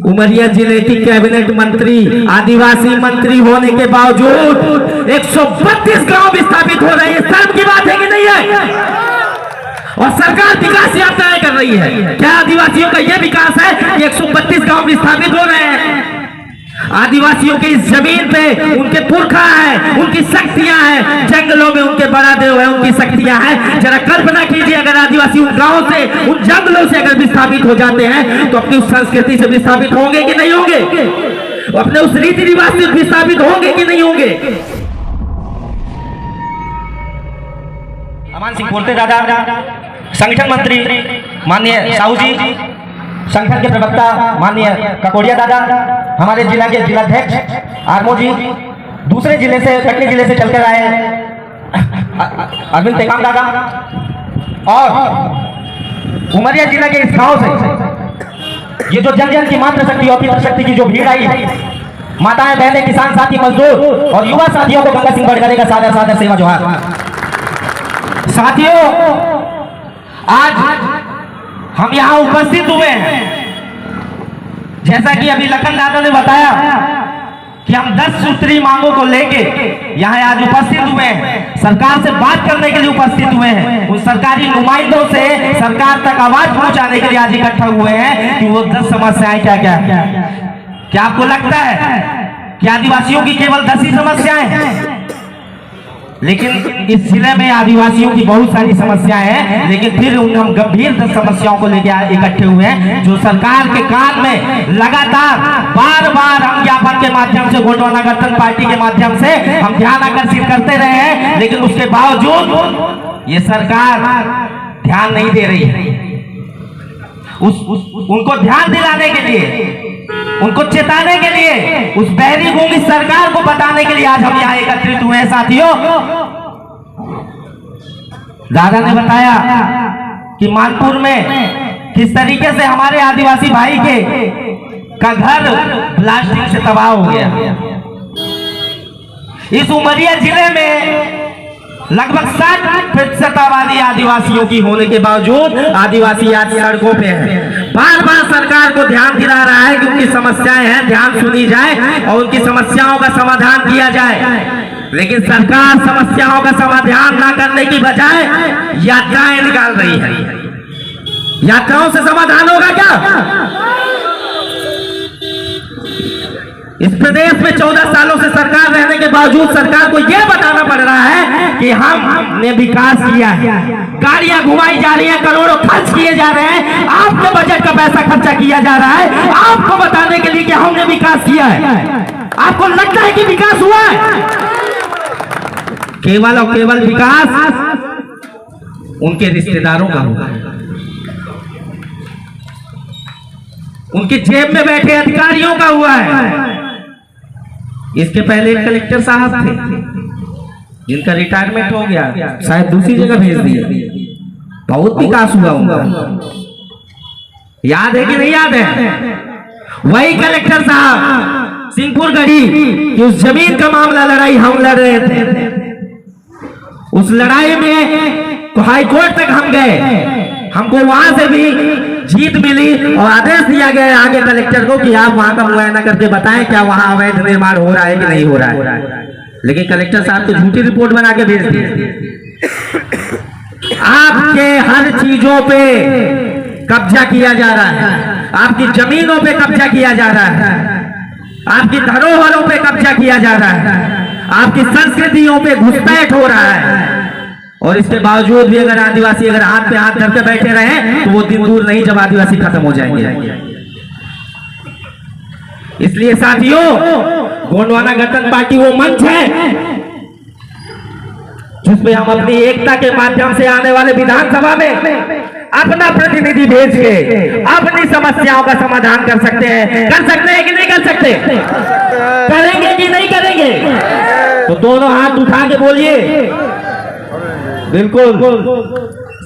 उमरिया जिले की कैबिनेट मंत्री, आदिवासी मंत्री होने के बावजूद 132 गांव विस्थापित हो रहे हैं। शर्म की बात है कि नहीं है? और सरकार विकास यात्राएं कर रही है। क्या आदिवासियों का यह विकास है कि 132 गांव विस्थापित हो रहे हैं? आदिवासियों के इस जमीन पे उनके पुरखा है, उनकी शक्तियां हैं, जंगलों में उनके बड़ा देव है, उनकी शक्तियां हैं। जरा कल्पना कीजिए, अगर आदिवासी उन गांवों से, उन जंगलों से अगर विस्थापित हो जाते हैं तो अपनी उस संस्कृति से विस्थापित होंगे कि नहीं होंगे? अपने उस रीति रिवाज से विस्थापित होंगे कि नहीं होंगे? अमान सिंह बोलते दादा, संगठन मंत्री माननीय साहू जी, संगठन के प्रवक्ता माननीय ककोड़िया दादा, हमारे जिला के जिलाध्यक्ष आरमो जी, दूसरे जिले से, कटनी जिले से चलकर आए अरविंद टेकाम दादा, और उमरिया जिला के इस गांव से ये जो जन जन की मातृ शक्ति और पितृ शक्ति की जो भीड़ आई, माताएं बहनें, किसान साथी, मजदूर और युवा साथियों को गंगा सिंह बड़गरे का सादर सादर सेवा जोहार। साथियों, आज हम यहाँ उपस्थित हुए हैं, जैसा कि अभी लखन दादा ने बताया कि हम 10 सूत्री मांगों को लेके यहाँ आज उपस्थित हुए हैं, सरकार से बात करने के लिए उपस्थित हुए हैं। उन सरकारी नुमाइंदों से सरकार तक आवाज पहुंचाने के लिए आज इकट्ठा हुए हैं कि वो 10 समस्याएं क्या क्या है। क्या आपको लगता है कि आदिवासियों की केवल 10 ही समस्याएं हैं? लेकिन इस जिले में आदिवासियों की बहुत सारी समस्याएं हैं, लेकिन फिर हम गंभीर 10 समस्याओं को लेकर इकट्ठे हुए हैं, जो सरकार के कान में लगातार बार बार हम ज्ञापन के माध्यम से, गोंडवाना गठबंधन पार्टी के माध्यम से हम ध्यान आकर्षित करते रहे हैं, लेकिन उसके बावजूद ये सरकार ध्यान नहीं दे रही है। उनको ध्यान दिलाने के लिए, उनको चेताने के लिए, उस बहरी गूंगी सरकार को बताने के लिए आज हम यहाँ एकत्रित हुए हैं। साथियों, दादा ने बताया कि मानपुर में किस तरीके से हमारे आदिवासी भाई के का घर ब्लास्टिंग से तबाह हो गया। इस उमरिया जिले में लगभग 60% आबादी आदिवासियों की होने के बावजूद आदिवासी आज सड़कों पे है। बार बार सरकार को ध्यान दिला रहा है कि उनकी समस्याएं हैं, ध्यान सुनी जाए और उनकी समस्याओं का समाधान किया जाए, लेकिन सरकार समस्याओं का समाधान ना करने की बजाय यात्राएं निकाल रही है। यात्राओं से समाधान होगा क्या? इस प्रदेश में 14 सालों से सरकार रहने के बावजूद सरकार को यह बताना पड़ रहा है कि हमने विकास किया है, गाड़ियां घुमाई जा रही हैं, करोड़ों खर्च किए जा रहे हैं, आपके बजट का पैसा खर्चा किया जा रहा है आपको बताने के लिए कि हमने विकास किया है। आपको लगता है कि विकास हुआ है? केवल और केवल विकास उनके रिश्तेदारों का हुआ है, उनके जेब में बैठे अधिकारियों का हुआ है। इसके पहले एक कलेक्टर साहब थे जिनका रिटायरमेंट हो गया, शायद दूसरी जगह भेज दिया, बहुत विकास हुआ उनका। याद है कि नहीं याद है? वही कलेक्टर साहब सिंहपुर गढ़ी की उस जमीन का मामला, लड़ाई हम लड़ रहे थे, उस लड़ाई में तो हाई कोर्ट तक हम गए, हमको वहां से भी जीत मिली और आदेश दिया गया आगे कलेक्टर को कि आप वहां का मुआयना करके बताएं क्या वहां अवैध निर्माण हो रहा है कि नहीं हो रहा है। लेकिन कलेक्टर साहब तो झूठी रिपोर्ट बना के भेज दी। आपके हर चीजों पे कब्जा किया जा रहा है, आपकी जमीनों पे कब्जा किया जा रहा है, आपकी धरोहरों पे कब्जा किया जा रहा है, आपकी संस्कृतियों पे घुसपैठ हो रहा है। और इसके बावजूद भी अगर आदिवासी अगर हाथ पे हाथ करके बैठे रहे तो वो दिन दूर नहीं जब आदिवासी खत्म हो जाएंगे। इसलिए साथियों, गोंडवाना गठबंधन पार्टी वो मंच है जिसमें हम अपनी एकता के माध्यम से आने वाले विधानसभा में अपना प्रतिनिधि भेज के अपनी समस्याओं का समाधान कर सकते हैं। कर सकते हैं कि नहीं कर सकते? करेंगे कि नहीं करेंगे? तो दोनों हाथ उठा के बोलिए बिल्कुल।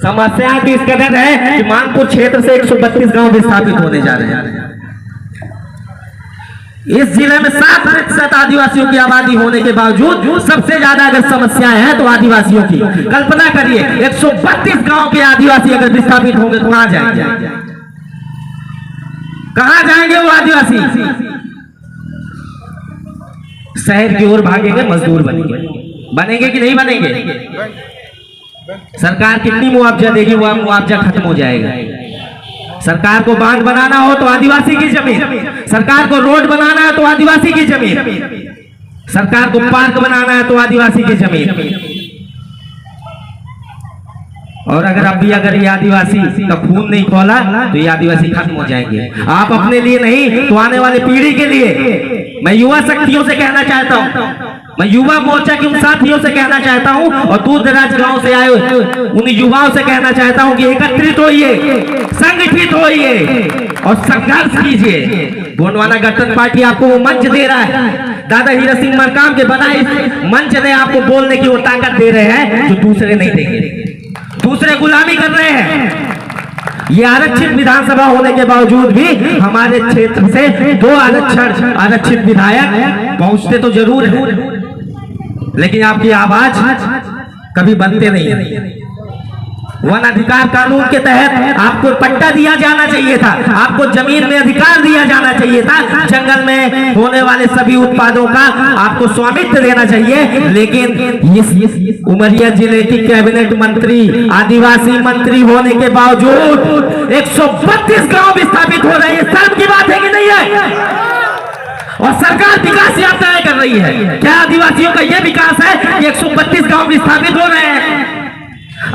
समस्या भी इस कदर है कि मानपुर क्षेत्र से 132 गांव विस्थापित होने जा रहे हैं। इस जिले में 7% आदिवासियों की आबादी होने के बावजूद सबसे ज्यादा अगर समस्याएं हैं तो आदिवासियों की। कल्पना करिए 132 गांव के आदिवासी अगर विस्थापित होंगे तो कहां जाएंगे? कहां जाएंगे वो आदिवासी? शहर की ओर भागेंगे, मजदूर बनेंगे कि नहीं बनेंगे? सरकार कितनी मुआवजा देगी, वो मुआवजा खत्म हो जाएगा। सरकार को बांध बनाना हो तो आदिवासी की जमीन, सरकार को रोड बनाना है तो आदिवासी की जमीन, सरकार को पार्क बनाना है तो आदिवासी की जमीन। और अगर ये आदिवासी का खून नहीं खोला तो ये आदिवासी खत्म हो जाएंगे। आप अपने लिए नहीं तो आने वाले पीढ़ी के लिए मैं युवा शक्तियों से कहना चाहता हूं, मैं युवा मोर्चा के उन साथियों से कहना चाहता हूं और दूर दराज गांव से आए उन युवाओं से कहना चाहता हूं कि एकत्रित होइए, संगठित होइए और संघर्ष कीजिए। गोंडवाना गठबंधन पार्टी आपको वो मंच दे रहा है, दादा हीरा सिंह मरकाम के बनाए मंच ने आपको बोलने की वो ताकत दे रहे हैं जो दूसरे नहीं देंगे। दूसरे गुलामी कर रहे हैं। ये आरक्षित विधानसभा होने के बावजूद भी हमारे क्षेत्र से 2 आरक्षित विधायक पहुंचते तो जरूर है, लेकिन आपकी आवाज कभी बनते नहीं है। वन अधिकार कानून के तहत आपको पट्टा दिया जाना चाहिए था, आपको जमीन में अधिकार दिया जाना चाहिए था, जंगल में होने वाले सभी उत्पादों का आपको स्वामित्व देना चाहिए। लेकिन इस उमरिया जिले की कैबिनेट मंत्री, आदिवासी मंत्री होने के बावजूद 132 गांव विस्थापित हो रहे हैं। शर्म की बात है कि नहीं है? और सरकार विकास यात्राएं कर रही है। क्या आदिवासियों का यह विकास है कि 132 गांव विस्थापित हो रहे हैं?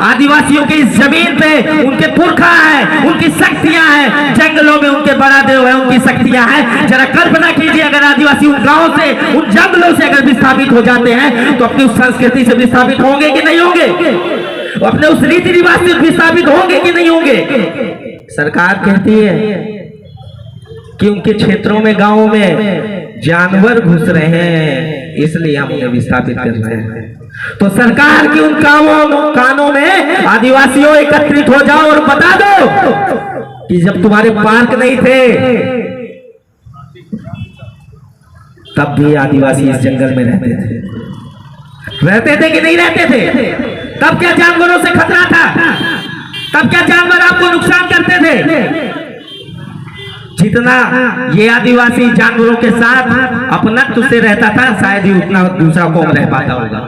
आदिवासियों की इस जमीन पे उनके पुरखा है, उनकी शक्तियां हैं, जंगलों में उनके बड़ा देव है, उनकी शक्तियां हैं। जरा कल्पना कीजिए अगर आदिवासी उन गांवों से, उन जंगलों से अगर विस्थापित हो जाते हैं तो अपनी उस संस्कृति से विस्थापित होंगे कि नहीं होंगे? अपने उस रीति रिवाज से विस्थापित होंगे कि नहीं होंगे? सरकार कहती है कि उनके क्षेत्रों में, गांवों में जानवर घुस रहे हैं, इसलिए हम उन्हें विस्थापित कर रहे हैं। तो सरकार की उन कानों में आदिवासियों एकत्रित हो जाओ और बता दो कि जब तुम्हारे पार्क नहीं थे तब भी आदिवासी इस जंगल में रहते थे कि नहीं रहते थे? तब क्या जानवरों से खतरा था? तब क्या जानवर आपको नुकसान करते थे? जितना ये आदिवासी जानवरों के साथ अपनत्व से रहता था शायद ही उतना दूसरा कौम रह पाता होगा।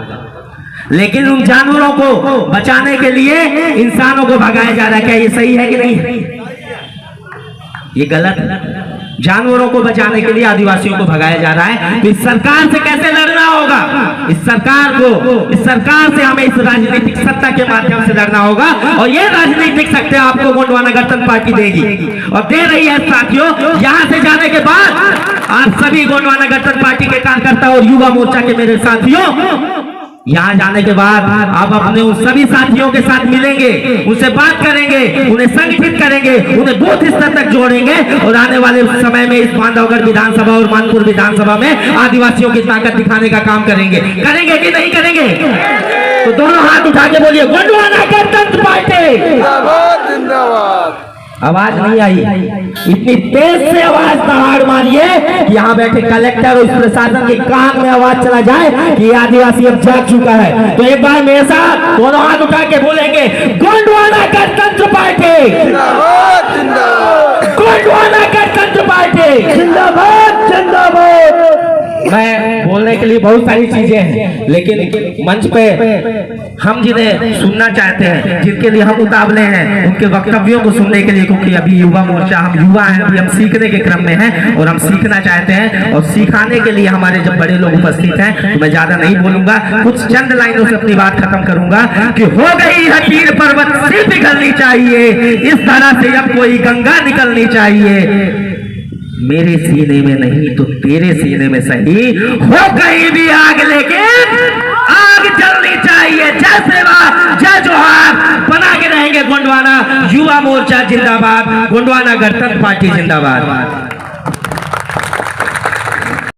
लेकिन उन जानवरों को बचाने के लिए इंसानों को भगाया जा रहा है। क्या ये सही है कि नहीं? ये गलत है। जानवरों को बचाने के लिए आदिवासियों को भगाया जा रहा है। तो इस सरकार से कैसे लड़ना होगा? इस सरकार से हमें इस राजनीतिक सत्ता के माध्यम से लड़ना होगा और ये राजनीतिक सत्ता आपको गोंडवाना गठबंधन पार्टी देगी और दे रही है। साथियों, यहाँ से जाने के बाद आप सभी गोंडवाना गठबंधन पार्टी के कार्यकर्ता और युवा मोर्चा के मेरे साथियों, यहाँ जाने के बाद आप अपने उन सभी साथियों के साथ मिलेंगे, उनसे बात करेंगे, उन्हें संगठित करेंगे, उन्हें बूथ स्तर तक जोड़ेंगे और आने वाले समय में इस बांधवगढ़ विधानसभा और मानपुर विधानसभा में आदिवासियों की ताकत दिखाने का काम करेंगे। करेंगे कि नहीं करेंगे? तो दोनों हाथ उठा के बोलिए, गोंडवाना गणतंत्र पार्टी जिंदाबाद जिंदाबाद। आवाज नहीं आई, इतनी तेज से आवाज दहाड़ मारिए कि यहाँ बैठे कलेक्टर और इस प्रशासन के कान में आवाज चला जाए कि आदिवासी अब जाग चुका है। तो एक बार मेरे साथ दोनों हाथ उठा के बोलेंगे, गोंडवाना गणतंत्र पार्टी जिंदाबाद जिंदाबाद, गोंडवाना गणतंत्र पार्टी जिंदाबाद जिंदाबाद। मैं बोलने के लिए बहुत सारी चीजें हैं, लेकिन मंच पे हम जिन्हें सुनना चाहते हैं, जिनके लिए हम उतावले हैं, उनके वक्तव्यों को सुनने के लिए, क्योंकि अभी युवा मोर्चा, हम युवा हैं, अभी हम सीखने के क्रम में हैं और हम सीखना चाहते हैं और सिखाने के लिए हमारे जब बड़े लोग उपस्थित हैं तो मैं ज्यादा नहीं बोलूंगा, कुछ चंद लाइनों से अपनी बात खत्म करूंगा कि हो गई है पीर पर्वत से पिघलनी चाहिए, इस तरह से अब कोई गंगा निकलनी चाहिए। मेरे सीने में नहीं तो तेरे सीने में सही, हो कहीं भी आग लेकिन आग जलनी चाहिए। जय सेवा, जय जोहार। बना के रहेंगे गोंडवाना युवा मोर्चा जिंदाबाद, गोंडवाना गणतंत्र पार्टी जिंदाबाद।